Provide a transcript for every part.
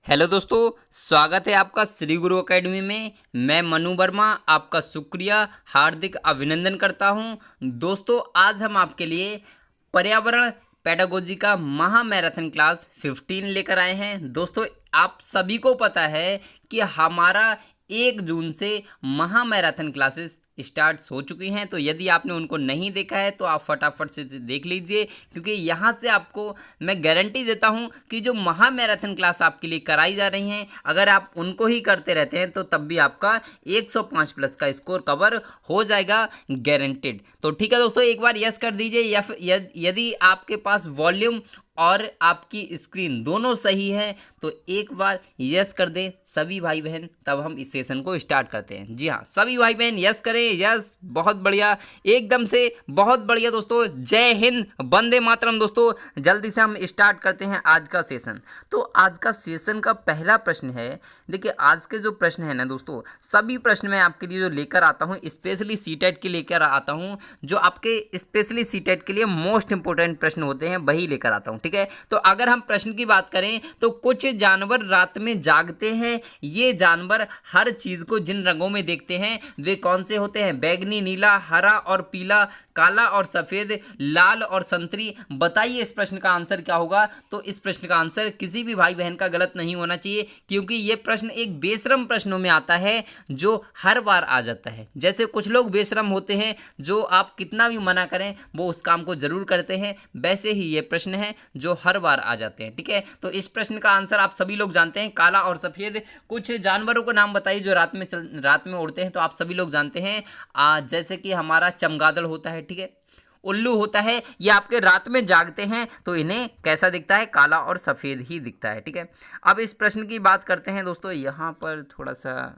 Hello दोस्तों, स्वागत है आपका श्री गुरु एकेडमी में। मैं मनु वर्मा आपका शुक्रिया हार्दिक अभिनंदन करता हूं। दोस्तों, आज हम आपके लिए पर्यावरण पेडागोजी का महा मैराथन क्लास 15 लेकर आए हैं। दोस्तों, आप सभी को पता है कि हमारा 1 जून से महा मैराथन क्लासेस स्टार्ट हो चुकी हैं। तो यदि आपने उनको नहीं देखा है तो आप फटाफट से देख लीजिए, क्योंकि यहाँ से आपको मैं गारंटी देता हूँ कि जो महा मैराथन क्लास आपके लिए कराई जा रही हैं, अगर आप उनको ही करते रहते हैं तो तब भी आपका 105 प्लस का स्कोर कवर हो जाएगा, गारंटेड। तो ठीक है दोस्तों, एक बार यस कर दीजिए, या फिर यदि आपके पास वॉल्यूम और आपकी स्क्रीन दोनों सही है तो एक बार यस कर दें सभी भाई बहन, तब हम इस सेशन को स्टार्ट करते हैं। जी हाँ, सभी भाई बहन यस करें। यस, बहुत बढ़िया, एकदम से बहुत बढ़िया। दोस्तों, जय हिंद, वंदे मातरम। दोस्तों, जल्दी से हम स्टार्ट करते हैं आज का सेशन। तो आज का सेशन का पहला प्रश्न है, देखिए आज के जो प्रश्न है ना दोस्तों, सभी प्रश्न मैं आपके लिए जो लेकर आता हूँ स्पेशली सीटेट के लेकर आता हूँ, जो आपके स्पेशली सीटेट के लिए मोस्ट इंपोर्टेंट प्रश्न होते हैं वही लेकर आता हूँ। ठीक है, तो अगर हम प्रश्न की बात करें तो कुछ जानवर रात में जागते हैं। ये जानवर हर चीज को जिन रंगों में देखते हैं वे कौन से होते हैं? बैगनी, नीला, हरा और पीला, काला और सफेद, लाल और संतरी। बताइए इस प्रश्न का आंसर क्या होगा? तो इस प्रश्न का आंसर किसी भी भाई बहन का गलत नहीं होना चाहिए, क्योंकि ये प्रश्न एक बेशरम प्रश्नों में आता है जो हर बार आ जाता है। जैसे कुछ लोग बेशरम होते हैं जो आप कितना भी मना करें वो उस काम को जरूर करते हैं, वैसे ही ये प्रश्न है जो हर बार आ जाते हैं। ठीक है, तो इस प्रश्न का आंसर आप सभी लोग जानते हैं, काला और सफेद। कुछ जानवरों का नाम बताइए जो रात में उड़ते हैं, तो आप सभी लोग जानते हैं, जैसे कि हमारा चमगादड़ होता है, ठीक है, उल्लू होता है। ये आपके रात में जागते हैं तो इन्हें कैसा दिखता है? काला और सफेद ही दिखता है। ठीक है, अब इस प्रश्न की बात करते हैं दोस्तों। यहाँ पर थोड़ा सा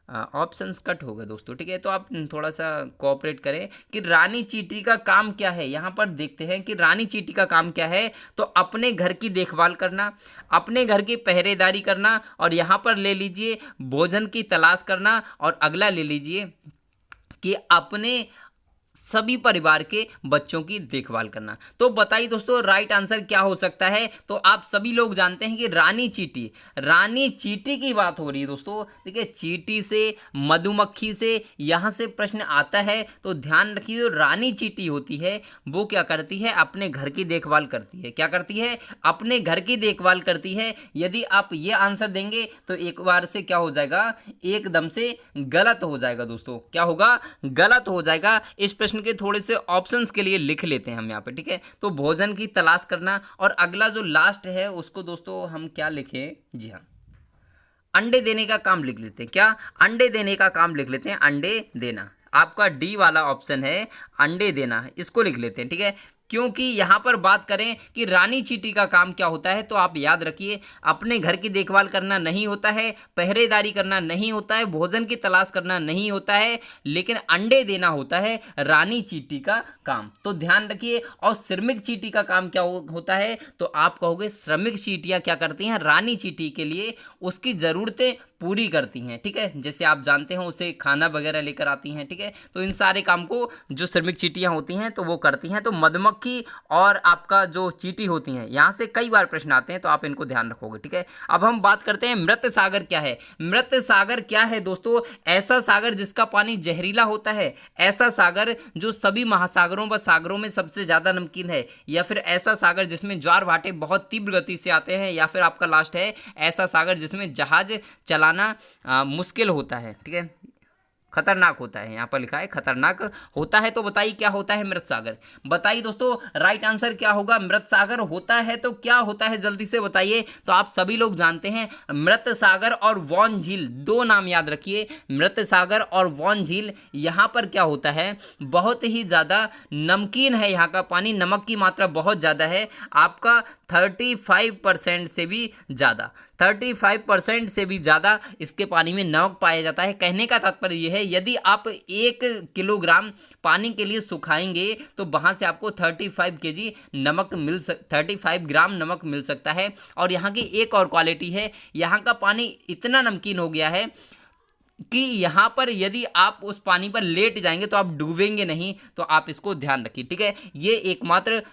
ऑप्शंस कट हो गए दोस्तों। ठीक है, तो आप थोड़ा सा कोऑपरेट करें कि रानी चींटी का काम क्या है। यहाँ पर देखते हैं कि रानी चींटी का काम क्या है। तो अपने घर की देखभाल करना, अपने घर की पहरेदारी करना, और यहाँ पर ले लीजिए भोजन की तलाश करना, और अगला ले लीजिए कि अपने सभी परिवार के बच्चों की देखभाल करना। तो बताइए दोस्तों, राइट आंसर क्या हो सकता है? तो आप सभी लोग जानते हैं कि रानी चींटी, रानी चींटी की बात हो रही है दोस्तों। देखिए, चींटी से, मधुमक्खी से यहां से प्रश्न आता है, तो ध्यान रखिए जो रानी चींटी होती है वो क्या करती है? अपने घर की देखभाल करती है। क्या करती है? अपने घर की देखभाल करती है। यदि आप ये आंसर देंगे तो एक बार से क्या हो जाएगा? एकदम से गलत हो जाएगा दोस्तों। क्या होगा? गलत हो जाएगा। इस प्रश्न के थोड़े से ऑप्शंस के लिए लिख लेते हैं हम यहाँ पे। ठीक है, तो भोजन की तलाश करना, और अगला जो लास्ट है उसको दोस्तों हम क्या लिखें? जी हाँ, अंडे देने का काम लिख लेते हैं। क्या? अंडे देने का काम लिख लेते हैं। अंडे देना आपका डी वाला ऑप्शन है, अंडे देना, इसको लिख लेते हैं। ठीक है, क्योंकि यहां पर बात करें कि रानी चींटी का काम क्या होता है, तो आप याद रखिए अपने घर की देखभाल करना नहीं होता है, पहरेदारी करना नहीं होता है, भोजन की तलाश करना नहीं होता है, लेकिन अंडे देना होता है रानी चींटी का काम। तो ध्यान रखिए। और श्रमिक चींटी का काम क्या होता है? तो आप कहोगे श्रमिक चींटियां क्या करती हैं? रानी चींटी के लिए उसकी जरूरतें पूरी करती हैं। ठीक है, जैसे आप जानते हैं उसे खाना वगैरह लेकर आती हैं। ठीक है, तो इन सारे काम को जो श्रमिक चींटियां होती हैं तो वो करती हैं। तो मधुमक्खी और आपका जो चींटी होती हैं, यहाँ से कई बार प्रश्न आते हैं, तो आप इनको ध्यान रखोगे। ठीक है, अब हम बात करते हैं मृत सागर क्या है। मृत सागर क्या है दोस्तों? ऐसा सागर जिसका पानी जहरीला होता है, ऐसा सागर जो सभी महासागरों व सागरों में सबसे ज्यादा नमकीन है, या फिर ऐसा सागर जिसमें ज्वार भाटे बहुत तीव्र गति से आते हैं, या फिर आपका लास्ट है ऐसा सागर जिसमें जहाज चलाना मुश्किल होता है। ठीक है, खतरनाक होता है, यहाँ पर लिखा है खतरनाक होता है। तो बताइए क्या होता है मृत सागर? बताइए दोस्तों, राइट आंसर क्या होगा? मृत सागर होता है तो क्या होता है, जल्दी से बताइए। तो आप सभी लोग जानते हैं मृत सागर और वॉन झील, दो नाम याद रखिए, मृत सागर और वॉन झील। यहाँ पर क्या होता है? बहुत ही ज़्यादा नमकीन है, यहाँ का पानी, नमक की मात्रा बहुत ज़्यादा है, आपका 35% से भी ज़्यादा, 35% से भी ज़्यादा इसके पानी में नमक पाया जाता है। कहने का तात्पर्य यह है, यदि आप 1 किलोग्राम पानी के लिए सुखाएंगे तो वहाँ से आपको 35 ग्राम नमक मिल सकता है। और यहाँ की एक और क्वालिटी है, यहाँ का पानी इतना नमकीन हो गया है कि यहाँ पर यदि आप उस पानी पर लेट जाएंगे तो आप डूबेंगे नहीं। तो आप इसको ध्यान रखिए। ठीक है, ये एकमात्र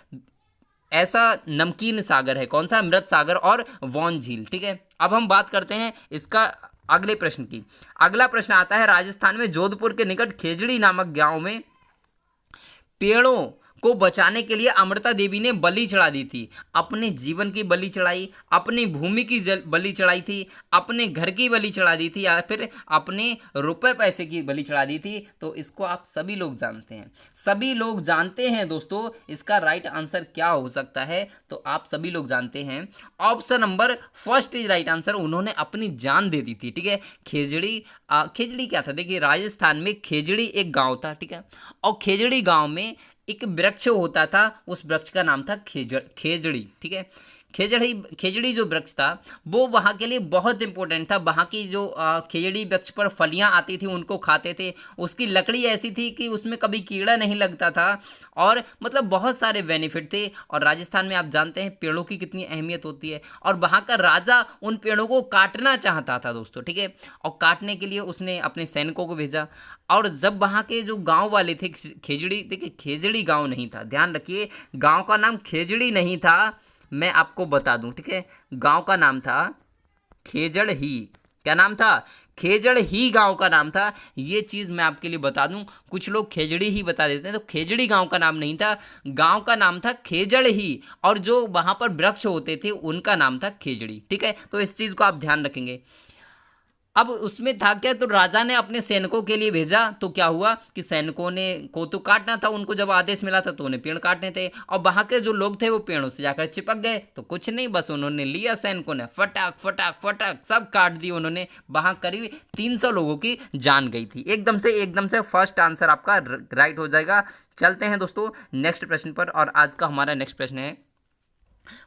ऐसा नमकीन सागर है, कौन सा? मृत सागर और वॉन झील। ठीक है, अब हम बात करते हैं इसका अगले प्रश्न की। अगला प्रश्न आता है, राजस्थान में जोधपुर के निकट खेजड़ी नामक गांव में पेड़ों को बचाने के लिए अमृता देवी ने बलि चढ़ा दी थी। अपने जीवन की बलि चढ़ाई, अपनी भूमि की बलि चढ़ाई थी, अपने घर की बलि चढ़ा दी थी, या फिर अपने रुपए पैसे की बलि चढ़ा दी थी। तो इसको आप सभी लोग जानते हैं, सभी लोग जानते हैं दोस्तों। इसका राइट आंसर क्या हो सकता है? तो आप सभी लोग जानते हैं, option number first is right answer. उन्होंने अपनी जान दे दी थी। ठीक है, खेजड़ी खेजड़ी क्या था? देखिए, राजस्थान में खेजड़ी एक गांव था। ठीक है, और खेजड़ी गांव में एक वृक्ष होता था, उस वृक्ष का नाम था खेजड़ी। ठीक है, खेजड़ी जो वृक्ष था वो वहाँ के लिए बहुत इंपॉर्टेंट था। वहाँ की जो खेजड़ी वृक्ष पर फलियाँ आती थी उनको खाते थे। उसकी लकड़ी ऐसी थी कि उसमें कभी कीड़ा नहीं लगता था, और मतलब बहुत सारे बेनिफिट थे। और राजस्थान में आप जानते हैं पेड़ों की कितनी अहमियत होती है, और वहाँ का राजा उन पेड़ों को काटना चाहता था दोस्तों। ठीक है, और काटने के लिए उसने अपने सैनिकों को भेजा। और जब वहाँ के जो गांव वाले थे, खेजड़ी, देखिए खेजड़ी गांव नहीं था, ध्यान रखिए, गांव का नाम खेजड़ी नहीं था, मैं आपको बता दूं। ठीक है, गांव का नाम था खेजड़ ही। क्या नाम था? खेजड़ ही गांव का नाम था। ये चीज़ मैं आपके लिए बता दूं, कुछ लोग खेजड़ी ही बता देते हैं, तो खेजड़ी गांव का नाम नहीं था, गांव का नाम था खेजड़ ही, और जो वहाँ पर वृक्ष होते थे उनका नाम था खेजड़ी। ठीक है, तो इस चीज़ को आप ध्यान रखेंगे। अब उसमें था क्या, तो राजा ने अपने सैनिकों के लिए भेजा, तो क्या हुआ कि सैनिकों ने को तो काटना था, उनको जब आदेश मिला था तो उन्हें पेड़ काटने थे, और वहां के जो लोग थे वो पेड़ों से जाकर चिपक गए। तो कुछ नहीं, बस उन्होंने लिया, सैनिकों ने फटाक फटाक फटाक सब काट दिए उन्होंने। वहां करीब 300 लोगों की जान गई थी। एकदम से फर्स्ट आंसर आपका राइट हो जाएगा। चलते हैं दोस्तों नेक्स्ट प्रश्न पर, और आज का हमारा नेक्स्ट प्रश्न है,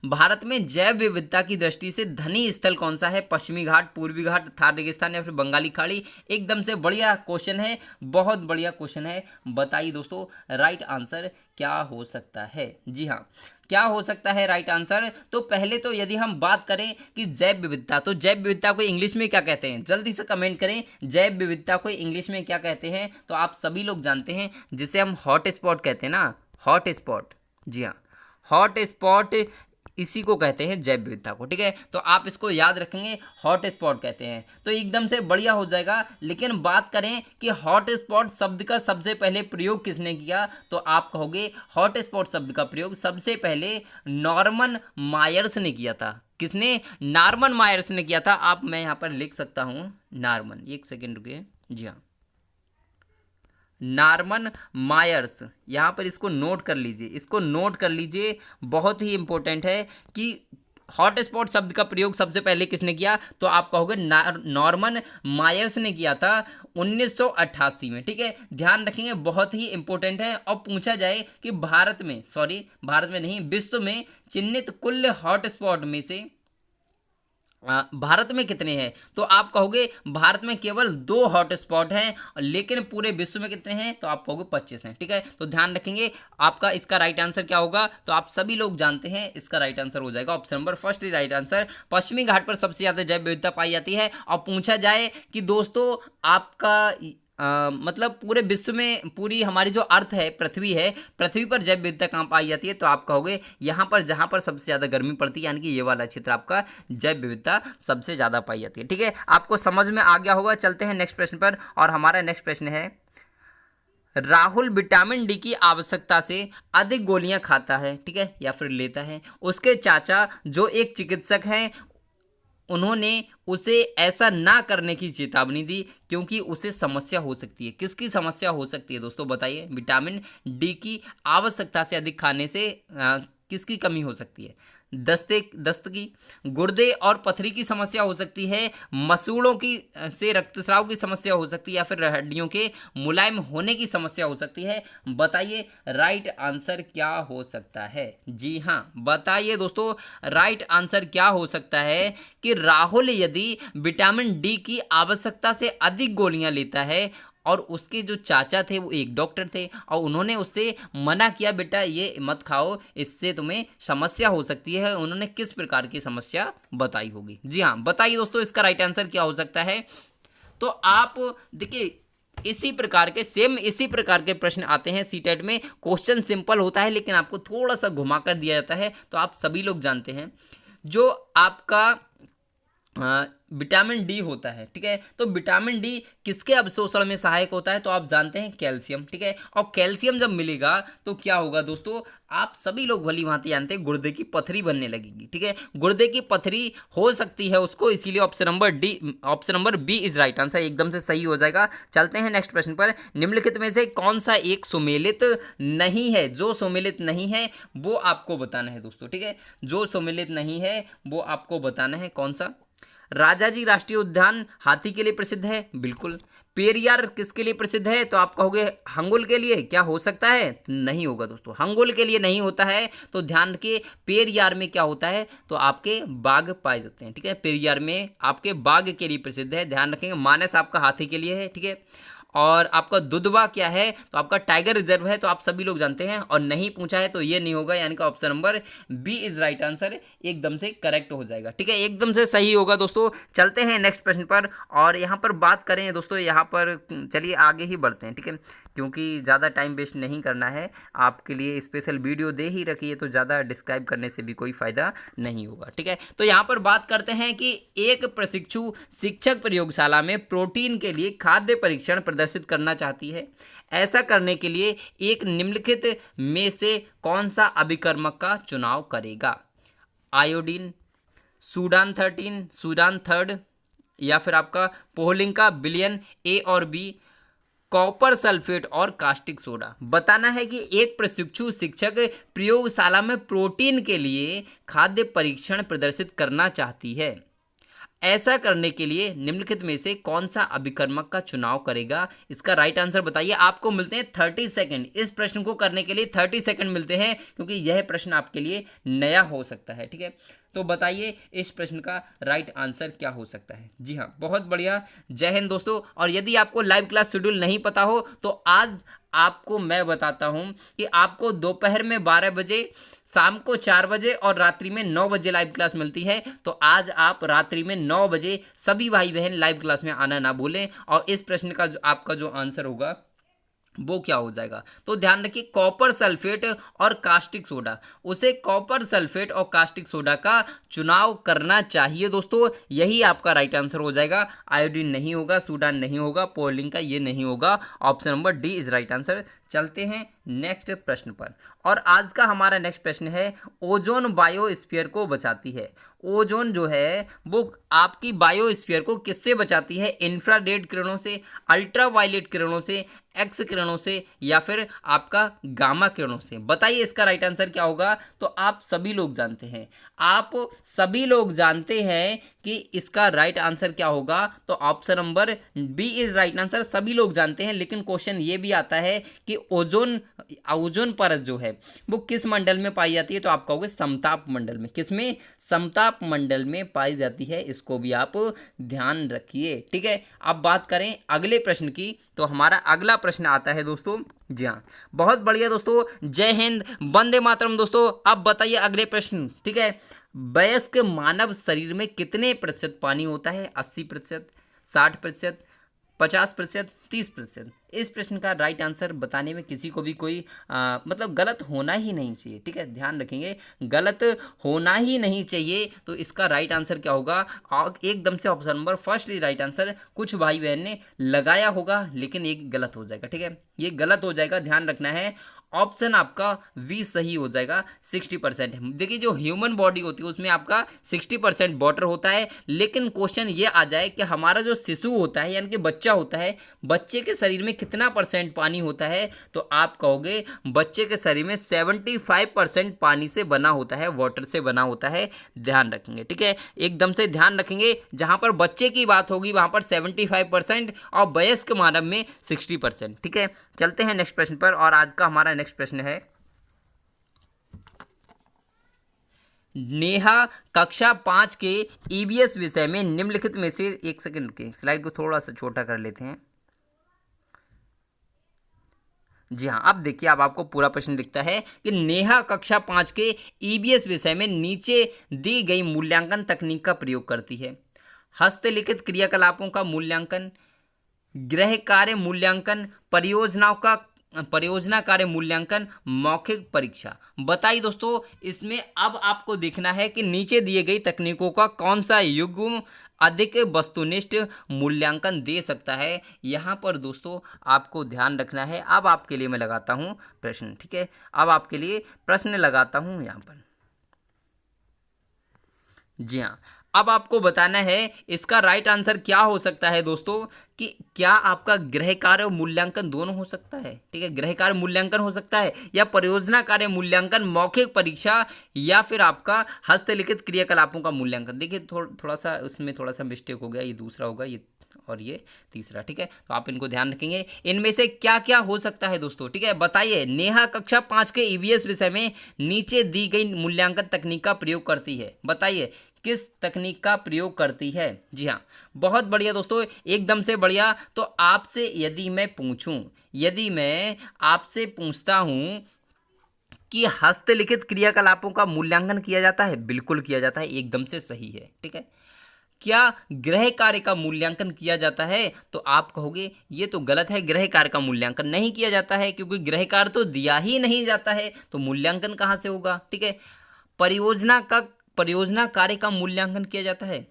भारत में जैव विविधता की दृष्टि से धनी स्थल कौन सा है? पश्चिमी घाट, पूर्वी घाट, थार रेगिस्तान, या फिर बंगाली खाड़ी? एकदम से बढ़िया क्वेश्चन है, बहुत बढ़िया क्वेश्चन है। बताइए दोस्तों राइट आंसर क्या हो सकता है? जी हाँ, क्या हो सकता है राइट आंसर? तो पहले तो यदि हम बात करें कि जैव विविधता, तो जैव विविधता को इंग्लिश में क्या कहते हैं? जल्दी से कमेंट करें, जैव विविधता को इंग्लिश में क्या कहते हैं? तो आप सभी लोग जानते हैं, जिसे हम हॉट स्पॉट कहते हैं ना, हॉट स्पॉट। जी हाँ, हॉट स्पॉट, इसी को कहते हैं जैव विविधता को। ठीक है, तो आप इसको याद रखेंगे, हॉट स्पॉट कहते हैं, तो एकदम से बढ़िया हो जाएगा। लेकिन बात करें कि हॉट स्पॉट शब्द का सबसे पहले प्रयोग किसने किया, तो आप कहोगे हॉट स्पॉट शब्द का प्रयोग सबसे पहले नॉर्मन मायर्स ने किया था। किसने? नॉर्मन मायर्स ने किया था। आप, मैं यहाँ पर लिख सकता हूँ नॉर्मन, एक सेकेंड रुकिए। जी हाँ, नॉर्मन मायर्स, यहाँ पर इसको नोट कर लीजिए, इसको नोट कर लीजिए, बहुत ही इंपॉर्टेंट है कि हॉट स्पॉट शब्द का प्रयोग सबसे पहले किसने किया, तो आप कहोगे नॉर्मन मायर्स ने किया था 1988 में। ठीक है, ध्यान रखेंगे, बहुत ही इंपॉर्टेंट है। और पूछा जाए कि भारत में नहीं, विश्व में चिन्हित कुल हॉट स्पॉट में से भारत में कितने हैं, तो आप कहोगे भारत में केवल 2 हॉट स्पॉट हैं, लेकिन पूरे विश्व में कितने हैं, तो आप कहोगे 25 हैं। ठीक है, तो ध्यान रखेंगे, आपका इसका राइट आंसर क्या होगा, तो आप सभी लोग जानते हैं, इसका राइट आंसर हो जाएगा option number first is right answer. पश्चिमी घाट पर सबसे ज्यादा जैव विविधता पाई जाती है। और पूछा जाए कि दोस्तों आपका मतलब पूरे विश्व में, पूरी हमारी जो अर्थ है, पृथ्वी है, पृथ्वी पर जैव विविधता कहाँ पाई जाती है, तो आप कहोगे यहाँ पर, जहाँ पर सबसे ज़्यादा गर्मी पड़ती है, यानी कि ये वाला क्षेत्र आपका जैव विविधता सबसे ज़्यादा पाई जाती है। ठीक है, आपको समझ में आ गया होगा। चलते हैं नेक्स्ट प्रश्न पर, और हमारा नेक्स्ट प्रश्न है, राहुल विटामिन डी की आवश्यकता से अधिक गोलियां खाता है, ठीक है, या फिर लेता है। उसके चाचा जो एक चिकित्सक हैं, उन्होंने उसे ऐसा ना करने की चेतावनी दी, क्योंकि उसे समस्या हो सकती है। किसकी समस्या हो सकती है दोस्तों, बताइए? विटामिन डी की आवश्यकता से अधिक खाने से किसकी कमी हो सकती है? दस्त की, गुर्दे और पथरी की समस्या हो सकती है, मसूड़ों की से रक्तस्राव की समस्या हो सकती है, या फिर हड्डियों के मुलायम होने की समस्या हो सकती है। बताइए राइट आंसर क्या हो सकता है? जी हाँ, बताइए दोस्तों राइट आंसर क्या हो सकता है कि राहुल यदि विटामिन डी की आवश्यकता से अधिक गोलियां लेता है, और उसके जो चाचा थे वो एक डॉक्टर थे, और उन्होंने उससे मना किया, बेटा ये मत खाओ, इससे तुम्हें समस्या हो सकती है। उन्होंने किस प्रकार की समस्या बताई होगी? जी हाँ, बताइए दोस्तों इसका राइट आंसर क्या हो सकता है? तो आप देखिए, इसी प्रकार के इसी प्रकार के प्रश्न आते हैं सीटेट में। क्वेश्चन सिंपल होता है लेकिन आपको थोड़ा सा घुमा कर दिया जाता है। तो आप सभी लोग जानते हैं जो आपका विटामिन डी होता है, ठीक है, तो विटामिन डी किसके अवशोषण में सहायक होता है? तो आप जानते हैं कैल्शियम, ठीक है। और कैल्शियम जब मिलेगा तो क्या होगा दोस्तों, आप सभी लोग भली भांति जानते हैं गुर्दे की पथरी बनने लगेगी, ठीक है। गुर्दे की पथरी हो सकती है उसको, इसीलिए option number B is right answer, एकदम से सही हो जाएगा। चलते हैं नेक्स्ट प्रश्न पर। निम्नलिखित में से कौन सा एक सुमेलित नहीं है? जो सुमेलित नहीं है वो आपको बताना है दोस्तों, ठीक है। जो सुमेलित नहीं है वो आपको बताना है। कौन सा? राजाजी राष्ट्रीय उद्यान हाथी के लिए प्रसिद्ध है, बिल्कुल। पेरियार किसके लिए प्रसिद्ध है? तो आप कहोगे हंगुल के लिए। क्या हो सकता है? नहीं होगा दोस्तों, हंगुल के लिए नहीं होता है। तो ध्यान रखिए पेरियार में क्या होता है, तो आपके बाघ पाए जाते हैं, ठीक है। पेरियार में आपके बाघ के लिए प्रसिद्ध है, ध्यान रखेंगे। मानस आपका हाथी के लिए है, ठीक है। और आपका दुधवा क्या है? तो आपका टाइगर रिजर्व है, तो आप सभी लोग जानते हैं। और नहीं पूछा है तो ये नहीं होगा, यानी कि option number B is right answer, एकदम से करेक्ट हो जाएगा, ठीक है, एकदम से सही होगा दोस्तों। चलते हैं नेक्स्ट प्रश्न पर। और यहाँ पर बात करें दोस्तों, यहाँ पर चलिए आगे ही बढ़ते हैं, ठीक है, क्योंकि ज़्यादा टाइम वेस्ट नहीं करना है। आपके लिए स्पेशल वीडियो दे ही रखी है, तो ज़्यादा डिस्क्राइब करने से भी कोई फ़ायदा नहीं होगा, ठीक है। तो यहाँ पर बात करते हैं कि एक प्रशिक्षु शिक्षक प्रयोगशाला में प्रोटीन के लिए खाद्य परीक्षण प्रदर्शित करना चाहती है। ऐसा करने के लिए एक निम्नलिखित में से कौन सा अभिकर्मक का चुनाव करेगा? आयोडीन, सूडान 13, सूडान 3, या फिर आपका पोहलिंका विलियन, ए और बी, कॉपर सल्फेट और कास्टिक सोडा। बताना है कि एक प्रशिक्षु शिक्षक प्रयोगशाला में प्रोटीन के लिए खाद्य परीक्षण प्रदर्शित करना चाहती है। ऐसा करने के लिए निम्नलिखित में से कौन सा अभिकर्मक का चुनाव करेगा? इसका राइट आंसर बताइए। आपको मिलते हैं 30 सेकंड। इस प्रश्न को करने के लिए 30 सेकंड मिलते हैं, क्योंकि यह प्रश्न आपके लिए नया हो सकता है, ठीक है। तो बताइए इस प्रश्न का राइट आंसर क्या हो सकता है? जी हाँ, बहुत बढ़िया। जय हिंद दोस्तों। और यदि आपको लाइव क्लास शेड्यूल नहीं पता हो तो आज आपको मैं बताता हूं कि आपको दोपहर में 12 बजे, शाम को 4 बजे और रात्रि में 9 बजे लाइव क्लास मिलती है। तो आज आप रात्रि में 9 बजे सभी भाई बहन लाइव क्लास में आना ना भूलें। और इस प्रश्न का आपका जो आंसर होगा वो क्या हो जाएगा? तो ध्यान रखिए कॉपर सल्फेट और कास्टिक सोडा। उसे कॉपर सल्फेट और कास्टिक सोडा का चुनाव करना चाहिए दोस्तों, यही आपका राइट आंसर हो जाएगा। आयोडीन नहीं होगा, सूडान नहीं होगा, पोलिंग का ये नहीं होगा। Option number D is right answer. चलते हैं नेक्स्ट प्रश्न पर। और आज का हमारा नेक्स्ट प्रश्न है, ओजोन बायोस्फीयर को बचाती है। ओजोन जो है वो आपकी बायोस्फीयर को किससे बचाती है? इंफ्रारेड किरणों से, अल्ट्रावायलेट किरणों से, एक्स किरणों से, या फिर आपका गामा किरणों से? बताइए इसका राइट आंसर क्या होगा? तो आप सभी लोग जानते हैं, आप सभी लोग जानते हैं कि इसका राइट आंसर क्या होगा? तो option number B is right answer, सभी लोग जानते हैं। लेकिन क्वेश्चन ये भी आता है कि ओजोन परत जो है वो किस मंडल में पाई जाती है? तो आप कहोगे समताप मंडल में। किसमें? समताप मंडल में पाई जाती है। इसको भी आप ध्यान रखिए, ठीक है। अब बात करें अगले प्रश्न की, तो हमारा अगला प्रश्न आता है दोस्तों, जी हाँ, बहुत बढ़िया दोस्तों, जय हिंद, वंदे मातरम दोस्तों। अब बताइए अगले प्रश्न, ठीक है। वयस्क मानव शरीर में कितने प्रतिशत पानी होता है? 80%, 60%, 50%, 30%? इस प्रश्न का राइट आंसर बताने में किसी को भी कोई मतलब गलत होना ही नहीं चाहिए, ठीक है, ध्यान रखेंगे, गलत होना ही नहीं चाहिए। तो इसका राइट आंसर क्या होगा? एकदम से option number first is right answer. कुछ भाई बहन ने लगाया होगा लेकिन एक गलत हो जाएगा, ठीक है, ये गलत हो जाएगा, ध्यान रखना है। ऑप्शन आपका वी सही हो जाएगा, 60%। देखिए जो ह्यूमन बॉडी होती है उसमें आपका 60% वाटर होता है। लेकिन क्वेश्चन ये आ जाए कि हमारा जो शिशु होता है यानी कि बच्चा होता है, बच्चे के शरीर में कितना % पानी होता है? तो आप कहोगे बच्चे के शरीर में 75% पानी से बना होता है, वाटर से बना होता है। ध्यान रखेंगे, ठीक है, एकदम से ध्यान रखेंगे। जहां पर बच्चे की बात होगी वहां पर 75% और वयस्क मानव में 60%, ठीक है। चलते हैं नेक्स्ट प्रश्न पर। और आज का हमारा नेक्स्ट प्रश्न है, नेहा कक्षा 5 के ईवीएस विषय में निम्नलिखित में से, एक सेकंड के स्लाइड को थोड़ा सा छोटा कर लेते हैं। जी हाँ, अब देखिए, अब आपको पूरा प्रश्न दिखता है कि नेहा कक्षा 5 के ईवीएस विषय में नीचे दी गई मूल्यांकन तकनीक का प्रयोग करती है। हस्तलिखित क्रियाकलापों का मूल्यांकन, गृह कार्य मूल्यांकन, परियोजना कार्य मूल्यांकन, मौखिक परीक्षा। बताइए दोस्तों, इसमें अब आपको देखना है कि नीचे दिए गई तकनीकों का कौन सा युग्म अधिक वस्तुनिष्ठ मूल्यांकन दे सकता है। यहाँ पर दोस्तों आपको ध्यान रखना है। अब आपके लिए मैं लगाता हूँ प्रश्न, ठीक है। अब आपके लिए प्रश्न लगाता हूँ यहाँ पर। जी हाँ, अब आपको बताना है इसका राइट आंसर क्या हो सकता है दोस्तों, कि क्या आपका गृह कार्य और मूल्यांकन दोनों हो सकता है, ठीक है। गृह कार्य मूल्यांकन हो सकता है, या परियोजना कार्य मूल्यांकन, मौखिक परीक्षा, या फिर आपका हस्तलिखित क्रियाकलापों का मूल्यांकन। देखिए थोड़ा सा उसमें थोड़ा सा मिस्टेक हो गया, ये दूसरा होगा, ये और ये तीसरा, ठीक है। तो आप इनको ध्यान रखेंगे। इनमें से क्या क्या हो सकता है दोस्तों, ठीक है। बताइए, नेहा कक्षा 5 के ईवीएस विषय में नीचे दी गई मूल्यांकन तकनीक का प्रयोग करती है। बताइए किस तकनीक का प्रयोग करती है। जी हाँ, बहुत बढ़िया दोस्तों, एकदम से बढ़िया। तो आपसे यदि मैं आपसे पूछता हूं कि हस्तलिखित क्रियाकलापों का मूल्यांकन किया जाता है, बिल्कुल किया जाता है, एकदम से सही है, ठीक है। क्या गृह कार्य का मूल्यांकन किया जाता है, तो आप कहोगे ये तो गलत है, गृह कार्य का मूल्यांकन नहीं किया जाता है, क्योंकि गृह कार्य तो दिया ही नहीं जाता है, तो मूल्यांकन कहाँ से होगा, ठीक है। परियोजना कार्य का मूल्यांकन किया जाता है,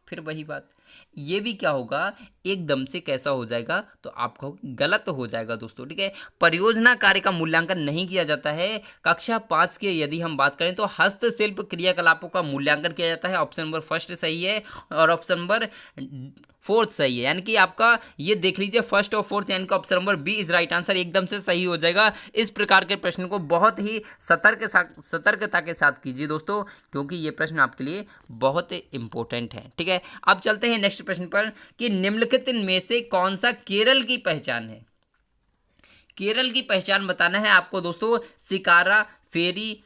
फिर वही बात, ये भी क्या होगा, एकदम से कैसा हो जाएगा, तो आपको गलत हो जाएगा दोस्तों, ठीक है। परियोजना कार्य का मूल्यांकन नहीं किया जाता है। कक्षा 5 के यदि हम बात करें तो हस्तशिल्प क्रियाकलापों का मूल्यांकन किया जाता है। ऑप्शन नंबर फर्स्ट सही है, और ऑप्शन नंबर फोर्थ सही है, यानी कि आपका ये देख लीजिए, फर्स्ट और फोर्थ, यानी कि option number B is right answer, एकदम से सही हो जाएगा। इस प्रकार के प्रश्न को बहुत ही सतर्कता के साथ कीजिए दोस्तों, क्योंकि ये प्रश्न आपके लिए बहुत इंपॉर्टेंट है, ठीक है। अब चलते हैं नेक्स्ट प्रश्न पर, कि निम्नलिखित में से कौन सा केरल की पहचान है। केरल की पहचान बताना है आपको दोस्तों, शिकारा, फेरी,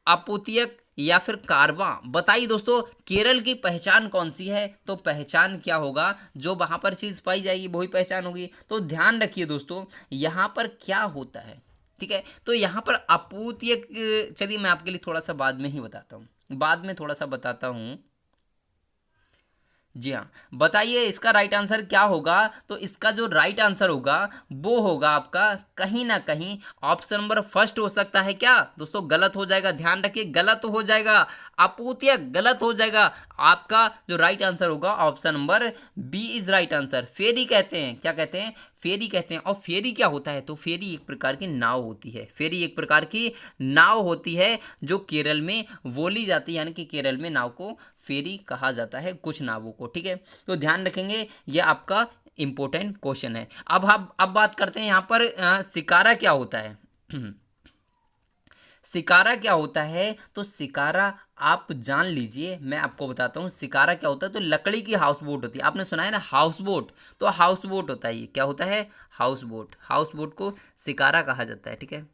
अपुतियक, या फिर कारवां। बताइए दोस्तों, केरल की पहचान कौन सी है, तो पहचान क्या होगा, जो वहां पर चीज पाई जाएगी वही पहचान होगी। तो ध्यान रखिए दोस्तों, यहां पर क्या होता है, ठीक है। तो यहां पर अपुतियक, चलिए मैं आपके लिए थोड़ा सा बाद में ही बताता हूँ, बाद में थोड़ा सा बताता हूँ। जी हाँ, बताइए इसका राइट आंसर क्या होगा। तो इसका जो राइट आंसर होगा वो होगा आपका कहीं ना कहीं ऑप्शन नंबर फर्स्ट हो सकता है। क्या दोस्तों, गलत हो जाएगा, ध्यान रखिए, गलत हो जाएगा, अपूत्यक गलत हो जाएगा। आपका जो राइट आंसर होगा option number B is right answer. फेरी कहते हैं, क्या कहते हैं, फेरी कहते हैं। और फेरी क्या होता है, तो फेरी एक प्रकार की नाव होती है, फेरी एक प्रकार की नाव होती है जो केरल में बोली जाती है, यानी कि केरल में नाव को फेरी कहा जाता है, कुछ नावों को, ठीक है। तो ध्यान रखेंगे, ये आपका इंपॉर्टेंट क्वेश्चन है। अब बात करते हैं यहाँ पर शिकारा क्या होता है। शिकारा क्या होता है, तो शिकारा आप जान लीजिए, मैं आपको बताता हूँ शिकारा क्या होता है। तो लकड़ी की हाउस बोट होती है, आपने सुना है ना हाउस बोट, तो हाउस बोट होता है ये, क्या होता है, हाउस बोट। हाउस बोट को शिकारा कहा जाता है, ठीक है।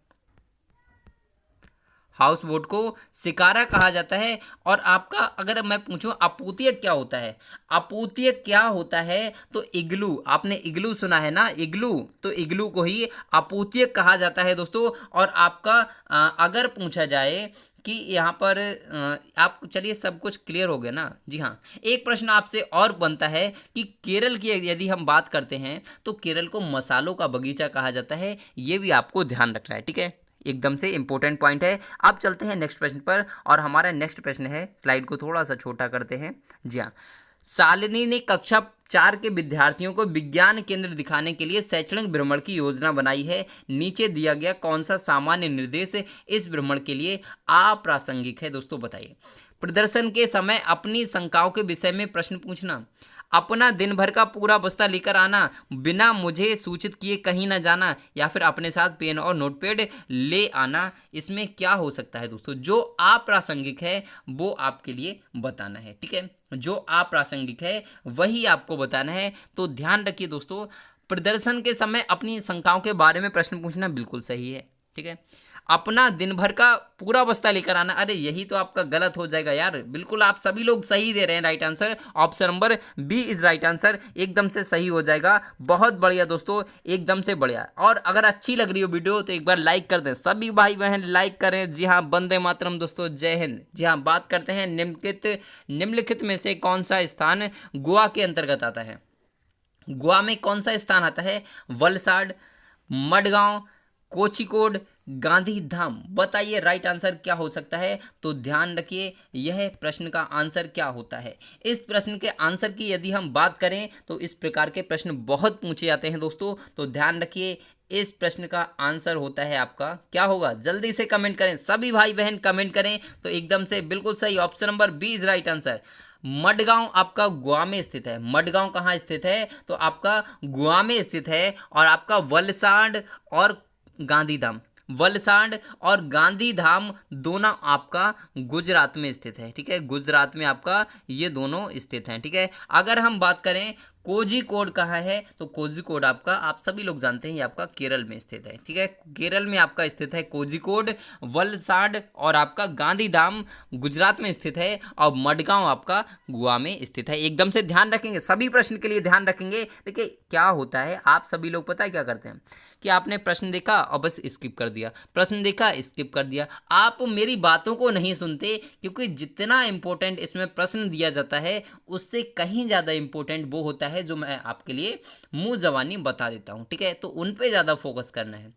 हाउस बोट को शिकारा कहा जाता है। और आपका अगर मैं पूछूं अपूतियक क्या होता है, अपूतियक क्या होता है, तो इग्लू, आपने इग्लू सुना है ना, इग्लू, तो इग्लू को ही अपूतियक कहा जाता है दोस्तों। और आपका अगर पूछा जाए कि यहाँ पर आप चलिए सब कुछ क्लियर हो गया ना। जी हाँ, एक प्रश्न आपसे और बनता है कि केरल की यदि हम बात करते हैं तो केरल को मसालों का बगीचा कहा जाता है, ये भी आपको ध्यान रखना है, ठीक है। एकदम से इंपॉर्टेंट पॉइंट है। अब चलते हैं नेक्स्ट प्रश्न पर, और हमारा नेक्स्ट प्रश्न है, स्लाइड को थोड़ा सा छोटा करते हैं। जी हाँ, शालिनी ने कक्षा 4 के विद्यार्थियों को विज्ञान केंद्र दिखाने के लिए शैक्षणिक भ्रमण की योजना बनाई है। नीचे दिया गया कौन सा सामान्य निर्देश इस भ्रमण के लिए अप्रासंगिक है, दोस्तों बताइए। प्रदर्शन के समय अपनी शंकाओं के विषय में प्रश्न पूछना, अपना दिन भर का पूरा बस्ता लेकर आना, बिना मुझे सूचित किए कहीं ना जाना, या फिर अपने साथ पेन और नोटपैड ले आना। इसमें क्या हो सकता है दोस्तों, जो अप्रासंगिक है वो आपके लिए बताना है, ठीक है। जो अप्रासंगिक है वही आपको बताना है। तो ध्यान रखिए दोस्तों, प्रदर्शन के समय अपनी शंकाओं के बारे में प्रश्न पूछना बिल्कुल सही है, ठीक है। अपना दिन भर का पूरा बस्ता लेकर आना, अरे यही तो आपका गलत हो जाएगा यार, बिल्कुल आप सभी लोग सही दे रहे हैं right answer, option number B is right answer, एकदम से सही हो जाएगा। बहुत बढ़िया दोस्तों, एकदम से बढ़िया। और अगर अच्छी लग रही हो वीडियो तो एक बार लाइक कर दें, सभी भाई बहन लाइक करें। जी हाँ, वंदे मातरम दोस्तों, जय हिंद। जी हाँ, बात करते हैं निम्नलिखित में से कौन सा स्थान गोवा के अंतर्गत आता है। गोवा में कौन सा स्थान आता है? वलसाड, मडगांव, कोझिकोड, गांधी धाम। बताइए राइट आंसर क्या हो सकता है? तो ध्यान रखिए यह प्रश्न का आंसर क्या होता है। इस प्रश्न के आंसर की यदि हम बात करें तो इस प्रकार के प्रश्न बहुत पूछे जाते हैं दोस्तों, तो ध्यान रखिए इस प्रश्न का आंसर होता है आपका क्या होगा? जल्दी से कमेंट करें, सभी भाई बहन कमेंट करें। तो एकदम से बिल्कुल सही, option number B is right answer. Madgaon आपका गोवा में स्थित है। मडगांव कहाँ स्थित है? तो आपका गोवा में स्थित है। और आपका वलसाड और गांधीधाम, वलसाड और गांधीधाम दोनों आपका गुजरात में स्थित है। ठीक है, गुजरात में आपका ये दोनों स्थित हैं। ठीक है, अगर हम बात करें कोझिकोड कहाँ है? तो कोझिकोड आपका, आप सभी लोग जानते हैं, ये आपका केरल में स्थित है। ठीक है, केरल में आपका स्थित है कोझिकोड। वलसाड और आपका गांधीधाम गुजरात में स्थित है। और मडगांव आपका गोवा में स्थित है। एकदम से ध्यान रखेंगे, सभी प्रश्न के लिए ध्यान रखेंगे। देखिए क्या होता है, आप सभी लोग पता है क्या करते हैं कि आपने प्रश्न देखा और बस स्किप कर दिया, प्रश्न देखा स्किप कर दिया। आप मेरी बातों को नहीं सुनते, क्योंकि जितना इंपॉर्टेंट इसमें प्रश्न दिया जाता है उससे कहीं ज़्यादा इंपॉर्टेंट वो होता है जो मैं आपके लिए मुंह जबानी बता देता हूं। ठीक है, तो उन पे ज़्यादा फोकस करना है।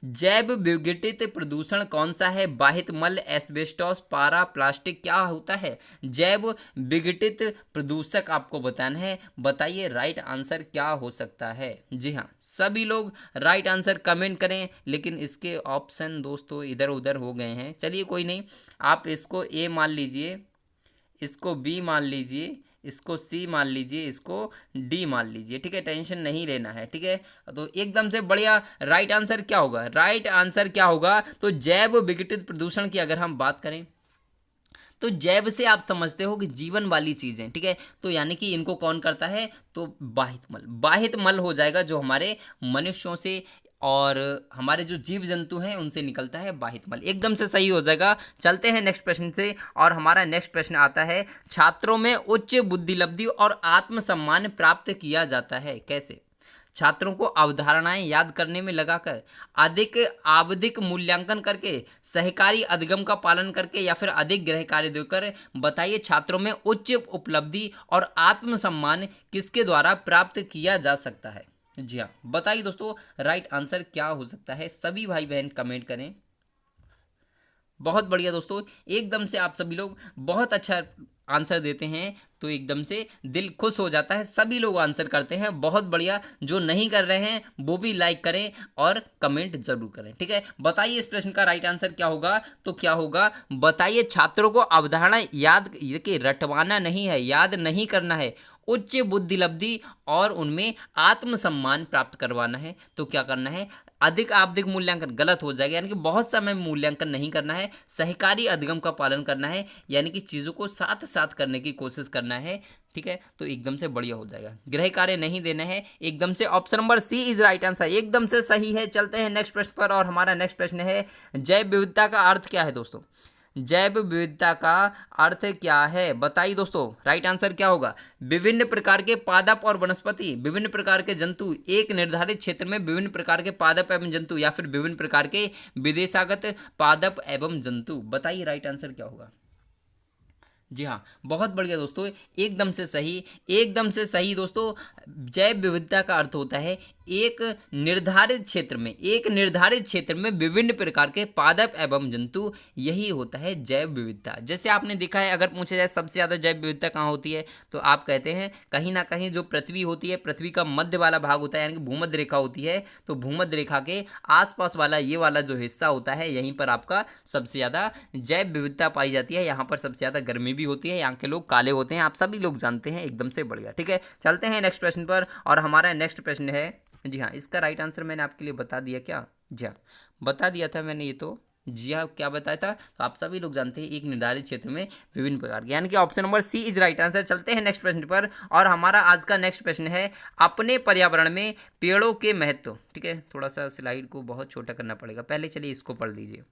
जैव विघटित प्रदूषण कौन सा है? बाहित मल, एस्बेस्टॉस, पारा, प्लास्टिक। क्या होता है? जैव विघटित प्रदूषक आपको बताना है। बताइए राइट आंसर क्या हो सकता है? जी हाँ, सभी लोग राइट आंसर कमेंट करें, लेकिन इसके ऑप्शन दोस्तों इधर उधर हो गए हैं। चलिए कोई नहीं, आप इसको ए मान लीजिए, इसको बी मान लीजिए, इसको सी मान लीजिए, इसको डी मान लीजिए। ठीक है, टेंशन नहीं लेना है। ठीक है, तो एकदम से बढ़िया राइट आंसर क्या होगा? राइट आंसर क्या होगा? तो जैव विघटित प्रदूषण की अगर हम बात करें तो जैव से आप समझते हो कि जीवन वाली चीज़ें। ठीक है, तो यानी कि इनको कौन करता है? तो बाहित मल, बाहित मल हो जाएगा जो हमारे मनुष्यों से और हमारे जो जीव जंतु हैं उनसे निकलता है बाहित मल। एकदम से सही हो जाएगा। चलते हैं नेक्स्ट प्रश्न से, और हमारा नेक्स्ट प्रश्न आता है, छात्रों में उच्च बुद्धिलब्धि और आत्मसम्मान प्राप्त किया जाता है कैसे? छात्रों को अवधारणाएं याद करने में लगाकर, अधिक आवधिक मूल्यांकन करके, सहकारी अधिगम का पालन करके, या फिर अधिक गृह कार्य देकर। बताइए छात्रों में उच्च उपलब्धि और आत्मसम्मान किसके द्वारा प्राप्त किया जा सकता है? जी हाँ, बताइए दोस्तों राइट आंसर क्या हो सकता है? सभी भाई बहन कमेंट करें। बहुत बढ़िया दोस्तों, एकदम से आप सभी लोग बहुत अच्छा आंसर देते हैं, तो एकदम से दिल खुश हो जाता है। सभी लोग आंसर करते हैं, बहुत बढ़िया। जो नहीं कर रहे हैं वो भी लाइक करें और कमेंट जरूर करें। ठीक है, बताइए इस प्रश्न का राइट आंसर क्या होगा? तो क्या होगा? बताइए छात्रों को अवधारणा याद के रटवाना नहीं है, याद नहीं करना है, उच्च बुद्धिलब्धि और उनमें आत्मसम्मान प्राप्त करवाना है। तो क्या करना है? अधिक आवधिक मूल्यांकन गलत हो जाएगा, यानी कि बहुत समय में मूल्यांकन नहीं करना है। सहकारी अधिगम का पालन करना है, यानी कि चीज़ों को साथ साथ करने की कोशिश करना है। ठीक है, तो एकदम से बढ़िया हो जाएगा। गृह कार्य नहीं देना है, एकदम से option number C is right answer, एकदम से सही है। चलते हैं नेक्स्ट प्रश्न पर, और हमारा नेक्स्ट प्रश्न है, जैव विविधता का अर्थ क्या है दोस्तों? जैव विविधता का अर्थ क्या है? बताइए दोस्तों राइट आंसर क्या होगा? विभिन्न प्रकार के पादप और वनस्पति, विभिन्न प्रकार के जंतु, एक निर्धारित क्षेत्र में विभिन्न प्रकार के पादप एवं जंतु, या फिर विभिन्न प्रकार के विदेशागत पादप एवं जंतु। बताइए राइट आंसर क्या होगा? जी हाँ, बहुत बढ़िया दोस्तों, एकदम से सही, एकदम से सही दोस्तों। जैव विविधता का अर्थ होता है एक निर्धारित क्षेत्र में, एक निर्धारित क्षेत्र में विभिन्न प्रकार के पादप एवं जंतु, यही होता है जैव विविधता। जैसे आपने देखा है, अगर पूछा जाए सबसे ज़्यादा जैव विविधता कहाँ होती है, तो आप कहते हैं कहीं ना कहीं जो पृथ्वी होती है, पृथ्वी का मध्य वाला भाग होता है, यानी कि भूमध्य रेखा होती है, तो भूमध्य रेखा के आसपास वाला ये वाला जो हिस्सा होता है, यहीं पर आपका सबसे ज़्यादा जैव विविधता पाई जाती है। यहाँ पर सबसे ज़्यादा गर्मी भी होती है, यहाँ के लोग काले होते हैं, आप सभी लोग जानते हैं, एकदम से बढ़िया। ठीक है, चलते हैं नेक्स्ट प्रश्न पर, और हमारा नेक्स्ट प्रश्न है, जी हाँ, इसका राइट आंसर मैंने आपके लिए बता दिया क्या? जी हाँ, बता दिया था मैंने ये तो। जी हाँ, क्या बताया था? तो आप सभी लोग जानते हैं एक निर्धारित क्षेत्र में विभिन्न प्रकार के, यानी कि option number C is right answer. चलते हैं नेक्स्ट प्रश्न पर, और हमारा आज का नेक्स्ट प्रश्न है, अपने पर्यावरण में पेड़ों के महत्व। ठीक है, थोड़ा सा स्लाइड को बहुत छोटा करना पड़ेगा, पहले चलिए इसको पढ़ लीजिए।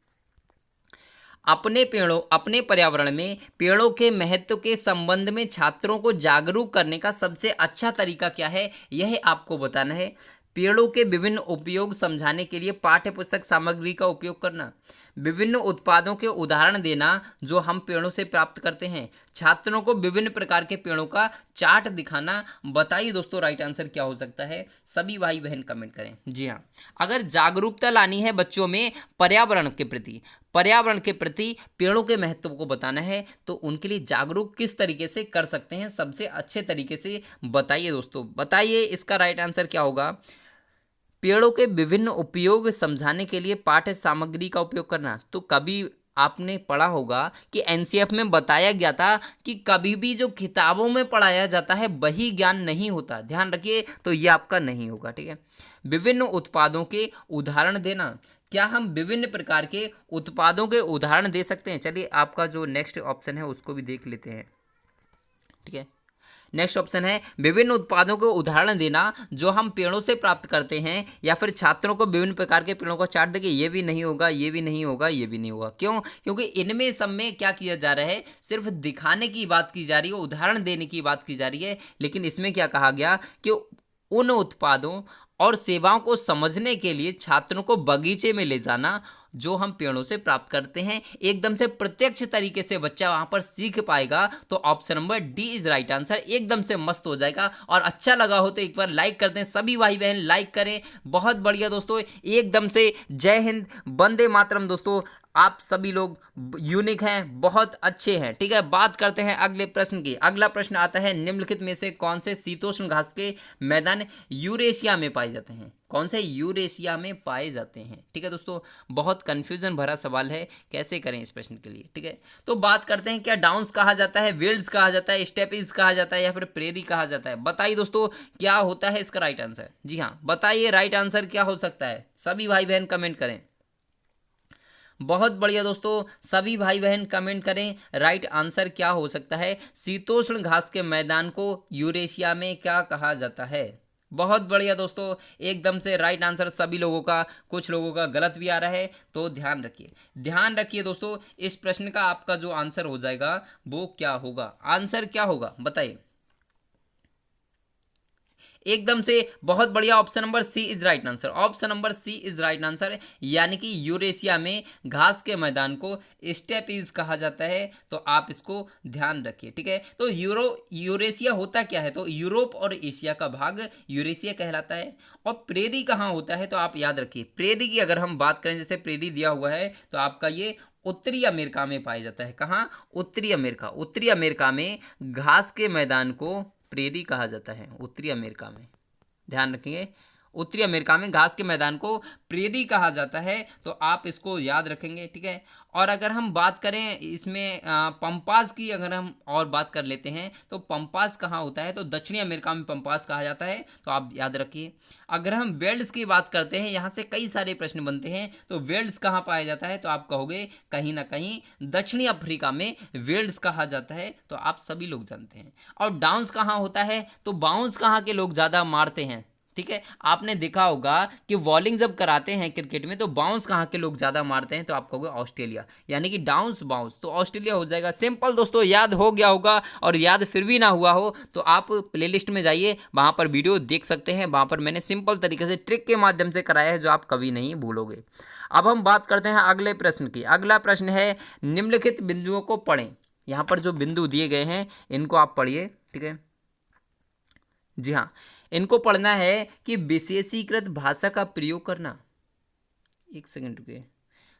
अपने पर्यावरण में पेड़ों के महत्व के संबंध में छात्रों को जागरूक करने का सबसे अच्छा तरीका क्या है, यह आपको बताना है। पेड़ों के विभिन्न उपयोग समझाने के लिए पाठ्य पुस्तक सामग्री का उपयोग करना, विभिन्न उत्पादों के उदाहरण देना जो हम पेड़ों से प्राप्त करते हैं, छात्रों को विभिन्न प्रकार के पेड़ों का चार्ट दिखाना। बताइए दोस्तों राइट आंसर क्या हो सकता है, सभी भाई बहन कमेंट करें। जी हाँ, अगर जागरूकता लानी है बच्चों में पर्यावरण के प्रति पेड़ों के महत्व को बताना है, तो उनके लिए जागरूक किस तरीके से कर सकते हैं, सबसे अच्छे तरीके से बताइए दोस्तों। बताइए इसका राइट आंसर क्या होगा। पेड़ों के विभिन्न उपयोग समझाने के लिए पाठ्य सामग्री का उपयोग करना। तो कभी आपने पढ़ा होगा कि एनसीएफ में बताया गया था कि कभी भी जो किताबों में पढ़ाया जाता है वही ज्ञान नहीं होता, ध्यान रखिए, तो ये आपका नहीं होगा, ठीक है। विभिन्न उत्पादों के उदाहरण देना, क्या हम विभिन्न प्रकार के उत्पादों के उदाहरण दे सकते हैं? चलिए आपका जो नेक्स्ट ऑप्शन है उसको भी देख लेते हैं, ठीक है। नेक्स्ट ऑप्शन है विभिन्न उत्पादों के उदाहरण देना जो हम पेड़ों से प्राप्त करते हैं, या फिर छात्रों को विभिन्न प्रकार के पेड़ों का चार्ट देंगे। ये भी नहीं होगा, ये भी नहीं होगा, ये भी नहीं होगा। क्यों? क्योंकि इनमें सब में क्या किया जा रहा है, सिर्फ दिखाने की बात की जा रही है, उदाहरण देने की बात की जा रही है। लेकिन इसमें क्या कहा गया कि उन उत्पादों और सेवाओं को समझने के लिए छात्रों को बगीचे में ले जाना जो हम पेड़ों से प्राप्त करते हैं, एकदम से प्रत्यक्ष तरीके से बच्चा वहां पर सीख पाएगा। तो option number D is right answer, एकदम से मस्त हो जाएगा। और अच्छा लगा हो तो एक बार लाइक कर दें, सभी भाई बहन लाइक करें। बहुत बढ़िया दोस्तों, एकदम से जय हिंद, वंदे मातरम। दोस्तों आप सभी लोग यूनिक हैं, बहुत अच्छे हैं, ठीक है। बात करते हैं अगले प्रश्न की। अगला प्रश्न आता है, निम्नलिखित में से कौन से शीतोष्ण घास के मैदान यूरेशिया में पाए जाते हैं? कौन से यूरेशिया में पाए जाते हैं, ठीक है दोस्तों। बहुत कंफ्यूजन भरा सवाल है, कैसे करें इस प्रश्न के लिए, ठीक है। तो बात करते हैं, क्या डाउन्स कहा जाता है, वेल्ड्स कहा जाता है, स्टेपीज कहा जाता है, या फिर प्रेरी कहा जाता है? बताइए दोस्तों क्या होता है इसका राइट आंसर। जी हाँ, बताइए राइट आंसर क्या हो सकता है, सभी भाई बहन कमेंट करें। बहुत बढ़िया दोस्तों, सभी भाई बहन कमेंट करें राइट आंसर क्या हो सकता है। शीतोष्ण घास के मैदान को यूरेशिया में क्या कहा जाता है? बहुत बढ़िया दोस्तों, एकदम से राइट आंसर सभी लोगों का, कुछ लोगों का गलत भी आ रहा है, तो ध्यान रखिए दोस्तों। इस प्रश्न का आपका जो आंसर हो जाएगा वो क्या होगा, आंसर क्या होगा बताइए। एकदम से बहुत बढ़िया, option number C is right answer. Option number C is right answer, यानी कि यूरेशिया में घास के मैदान को स्टेपीज कहा जाता है। तो आप इसको ध्यान रखिए, ठीक है। तो यूरेशिया होता क्या है, तो यूरोप और एशिया का भाग यूरेशिया कहलाता है। और प्रेरी कहाँ होता है, तो आप याद रखिए, प्रेरी की अगर हम बात करें, जैसे प्रेरी दिया हुआ है तो आपका ये उत्तरी अमेरिका में पाया जाता है। कहाँ? उत्तरी अमेरिका में घास के मैदान को प्रेरी कहा जाता है, उत्तरी अमेरिका में। ध्यान रखेंगे, उत्तरी अमेरिका में घास के मैदान को प्रेरी कहा जाता है, तो आप इसको याद रखेंगे, ठीक है। और अगर हम बात करें इसमें पंपास की, अगर हम और बात कर लेते हैं तो पंपास कहाँ होता है, तो दक्षिणी अमेरिका में पंपास कहा जाता है, तो आप याद रखिए। अगर हम वेल्ड्स की बात करते हैं, यहाँ से कई सारे प्रश्न बनते हैं, तो वेल्ड्स कहाँ पाया जाता है, तो आप कहोगे कहीं ना कहीं दक्षिणी अफ्रीका में वेल्ड्स कहा जाता है, तो आप सभी लोग जानते हैं। और डाउन्स कहाँ होता है, तो बाउंस कहाँ के लोग ज़्यादा मारते हैं, ठीक है। आपने देखा होगा कि बॉलिंग जब कराते हैं क्रिकेट में तो बाउंस कहाँ के लोग ज्यादा मारते हैं, तो आप कहोगे ऑस्ट्रेलिया, यानी कि डाउन्स बाउंस, तो ऑस्ट्रेलिया हो जाएगा। सिंपल दोस्तों, याद हो गया होगा, और याद फिर भी ना हुआ हो तो आप प्लेलिस्ट में जाइए, वहां पर वीडियो देख सकते हैं। वहां पर मैंने सिंपल तरीके से ट्रिक के माध्यम से कराया है, जो आप कभी नहीं भूलोगे। अब हम बात करते हैं अगले प्रश्न की। अगला प्रश्न है, निम्नलिखित बिंदुओं को पढ़ें। यहाँ पर जो बिंदु दिए गए हैं इनको आप पढ़िए, ठीक है। जी हाँ, इनको पढ़ना है कि विशेषीकृत भाषा का प्रयोग करना। एक सेकंड रुकिए।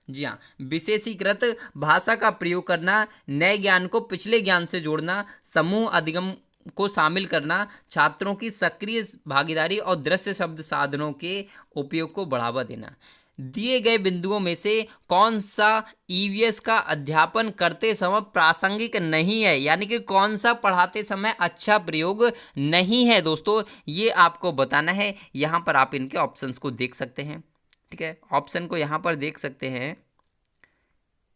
जी हाँ, विशेषीकृत भाषा का प्रयोग करना, नए ज्ञान को पिछले ज्ञान से जोड़ना, समूह अधिगम को शामिल करना, छात्रों की सक्रिय भागीदारी और दृश्य शब्द साधनों के उपयोग को बढ़ावा देना। दिए गए बिंदुओं में से कौन सा ईवीएस का अध्यापन करते समय प्रासंगिक नहीं है, यानी कि कौन सा पढ़ाते समय अच्छा प्रयोग नहीं है दोस्तों, ये आपको बताना है। यहाँ पर आप इनके ऑप्शंस को देख सकते हैं, ठीक है। ऑप्शन को यहाँ पर देख सकते हैं।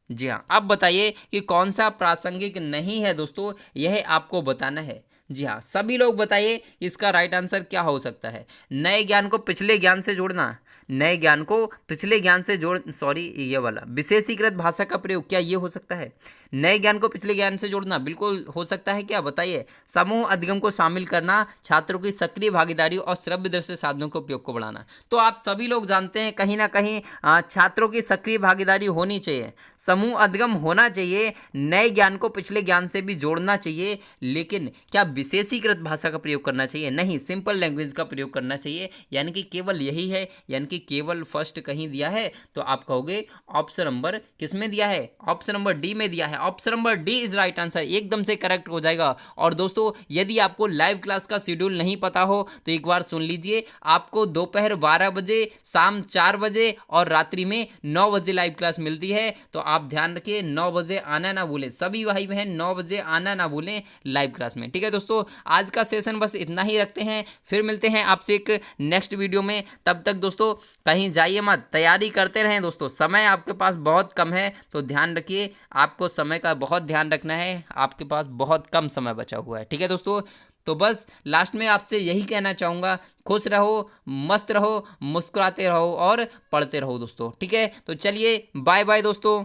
जी हाँ, अब बताइए कि कौन सा प्रासंगिक नहीं है दोस्तों, यह आपको बताना है। जी हाँ, सभी लोग बताइए इसका राइट आंसर क्या हो सकता है। नए ज्ञान को पिछले ज्ञान से जोड़ना, नए ज्ञान को पिछले ज्ञान से जोड़, सॉरी ये वाला, विशेषीकृत भाषा का प्रयोग, क्या ये हो सकता है? नए ज्ञान को पिछले ज्ञान से जोड़ना बिल्कुल हो सकता है, क्या बताइए? समूह अधिगम को शामिल करना, छात्रों की सक्रिय भागीदारी और श्रव्य दृश्य साधनों के उपयोग को बढ़ाना। तो आप सभी लोग जानते हैं कहीं ना कहीं छात्रों की सक्रिय भागीदारी होनी चाहिए, समूह अधिगम होना चाहिए, नए ज्ञान को पिछले ज्ञान से भी जोड़ना चाहिए, लेकिन क्या विशेषीकृत भाषा का प्रयोग करना चाहिए? नहीं, सिंपल लैंग्वेज का प्रयोग करना चाहिए। यानी कि केवल यही है, यानी कि केवल फर्स्ट कहीं दिया है तो आप कहोगे ऑप्शन नंबर किस में दिया है? ऑप्शन नंबर डी में दिया है। Option number D is right answer, एकदम से करेक्ट हो जाएगा। और दोस्तों यदि आपको लाइव क्लास का शेड्यूल नहीं पता हो तो एक बार सुन लीजिए, आपको दोपहर 12 बजे, शाम 4 बजे और रात्रि में 9 बजे लाइव क्लास मिलती है। तो आप ध्यान रखिए 9 बजे आना ना भूलें, सभी भाई बहन 9 बजे आना ना भूलें लाइव क्लास में। ठीक है दोस्तों, आज का सेशन बस इतना ही रखते हैं, फिर मिलते हैं आपसे एक नेक्स्ट वीडियो में। तब तक दोस्तों कहीं जाइए मत, तैयारी करते रहें दोस्तों, समय आपके पास बहुत कम है तो ध्यान रखिए, आपको समय का बहुत ध्यान रखना है, आपके पास बहुत कम समय बचा हुआ है। ठीक है दोस्तों, तो बस लास्ट में आपसे यही कहना चाहूँगा, खुश रहो, मस्त रहो, मुस्कुराते रहो और पढ़ते रहो दोस्तों। ठीक है, तो चलिए बाय बाय दोस्तों।